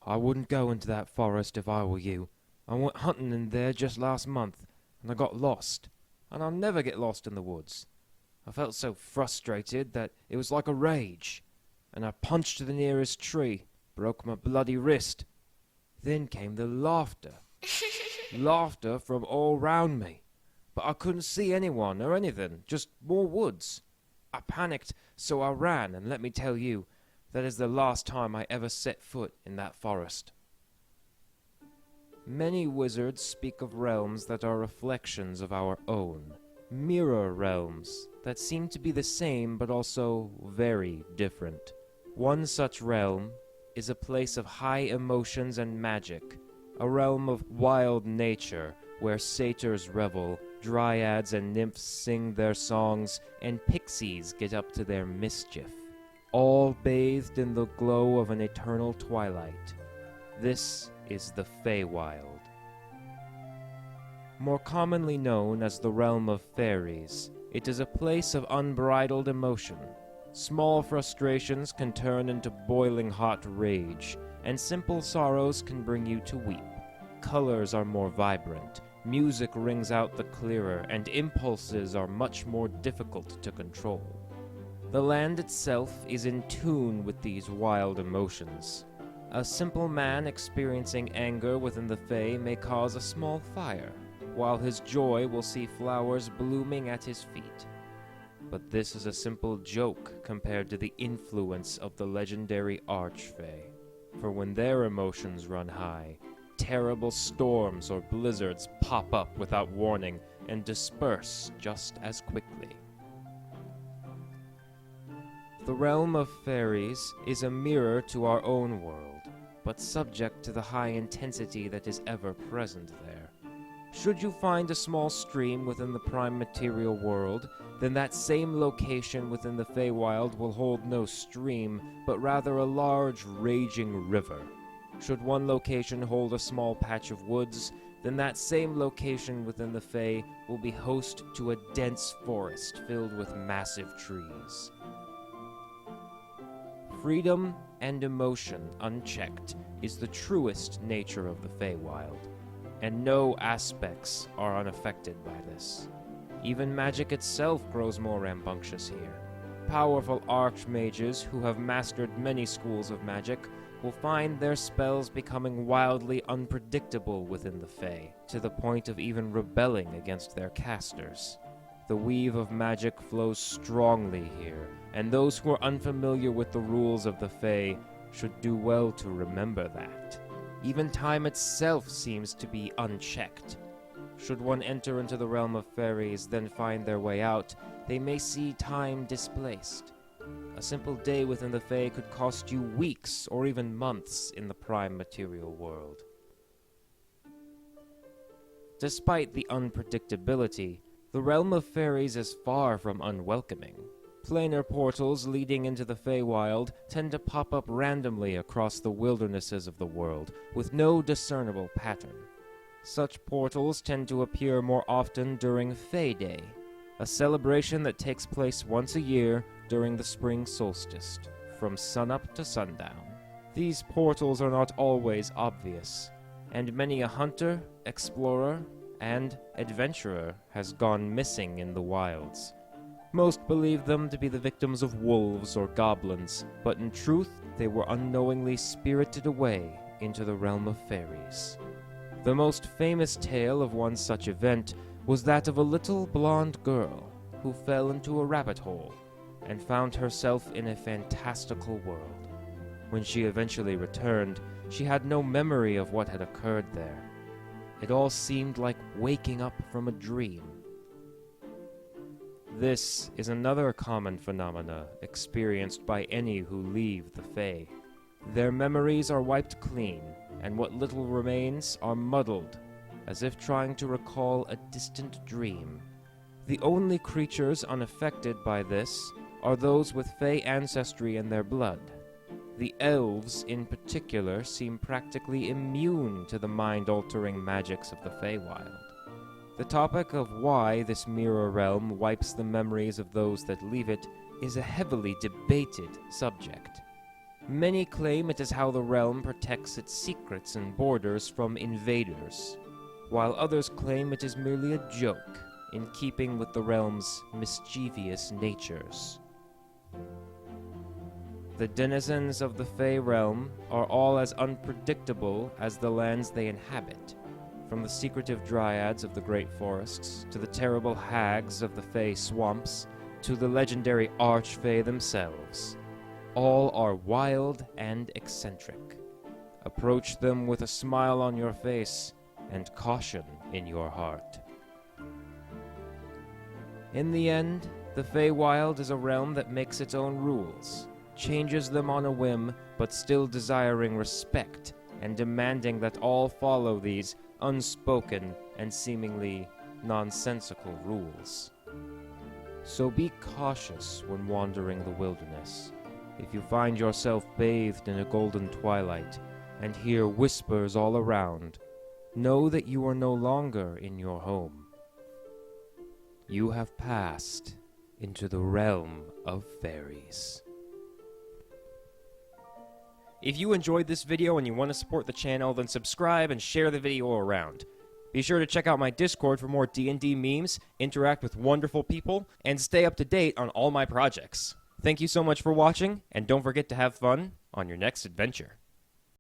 I wouldn't go into that forest if I were you. I went hunting in there just last month, and I got lost. And I'll never get lost in the woods. I felt so frustrated that it was like a rage, and I punched the nearest tree, broke my bloody wrist. Then came the laughter. Laughter from all round me. But I couldn't see anyone or anything, just more woods. I panicked, so I ran, and let me tell you, that is the last time I ever set foot in that forest. Many wizards speak of realms that are reflections of our own, mirror realms that seem to be the same but also very different. One such realm is a place of high emotions and magic, a realm of wild nature where satyrs revel, dryads and nymphs sing their songs, and pixies get up to their mischief, all bathed in the glow of an eternal twilight. This is the Feywild. More commonly known as the realm of fairies, it is a place of unbridled emotion. Small frustrations can turn into boiling hot rage, and simple sorrows can bring you to weep. Colors are more vibrant, music rings out the clearer, and impulses are much more difficult to control. The land itself is in tune with these wild emotions. A simple man experiencing anger within the Fae may cause a small fire, while his joy will see flowers blooming at his feet. But this is a simple joke compared to the influence of the legendary Archfey. For when their emotions run high, terrible storms or blizzards pop up without warning and disperse just as quickly. The realm of fairies is a mirror to our own world, but subject to the high intensity that is ever present there. Should you find a small stream within the prime material world, then that same location within the Feywild will hold no stream, but rather a large, raging river. Should one location hold a small patch of woods, then that same location within the Fey will be host to a dense forest filled with massive trees. Freedom and emotion unchecked is the truest nature of the Feywild, and no aspects are unaffected by this. Even magic itself grows more rambunctious here. Powerful archmages who have mastered many schools of magic will find their spells becoming wildly unpredictable within the Fae, to the point of even rebelling against their casters. The weave of magic flows strongly here, and those who are unfamiliar with the rules of the Fae should do well to remember that. Even time itself seems to be unchecked. Should one enter into the realm of fairies, then find their way out, they may see time displaced. A simple day within the Fae could cost you weeks or even months in the prime material world. Despite the unpredictability, the realm of fairies is far from unwelcoming. Planar portals leading into the Feywild tend to pop up randomly across the wildernesses of the world, with no discernible pattern. Such portals tend to appear more often during Fey Day, a celebration that takes place once a year during the spring solstice, from sunup to sundown. These portals are not always obvious, and many a hunter, explorer, and adventurer has gone missing in the wilds. Most believe them to be the victims of wolves or goblins, but in truth, they were unknowingly spirited away into the realm of fairies. The most famous tale of one such event was that of a little blonde girl who fell into a rabbit hole and found herself in a fantastical world. When she eventually returned, she had no memory of what had occurred there. It all seemed like waking up from a dream. This is another common phenomena experienced by any who leave the Fae. Their memories are wiped clean, and what little remains are muddled, as if trying to recall a distant dream. The only creatures unaffected by this are those with Fae ancestry in their blood. The elves, in particular, seem practically immune to the mind-altering magics of the Feywild. The topic of why this mirror realm wipes the memories of those that leave it is a heavily debated subject. Many claim it is how the realm protects its secrets and borders from invaders, while others claim it is merely a joke in keeping with the realm's mischievous natures. The denizens of the Fey realm are all as unpredictable as the lands they inhabit, from the secretive dryads of the great forests, to the terrible hags of the Fey swamps, to the legendary archfey themselves. All are wild and eccentric. Approach them with a smile on your face and caution in your heart. In the end, the Feywild is a realm that makes its own rules, changes them on a whim, but still desiring respect and demanding that all follow these unspoken and seemingly nonsensical rules. So be cautious when wandering the wilderness. If you find yourself bathed in a golden twilight and hear whispers all around, know that you are no longer in your home. You have passed into the realm of fairies. If you enjoyed this video and you want to support the channel, then subscribe and share the video around. Be sure to check out my Discord for more D&D memes, interact with wonderful people, and stay up to date on all my projects. Thank you so much for watching, and don't forget to have fun on your next adventure.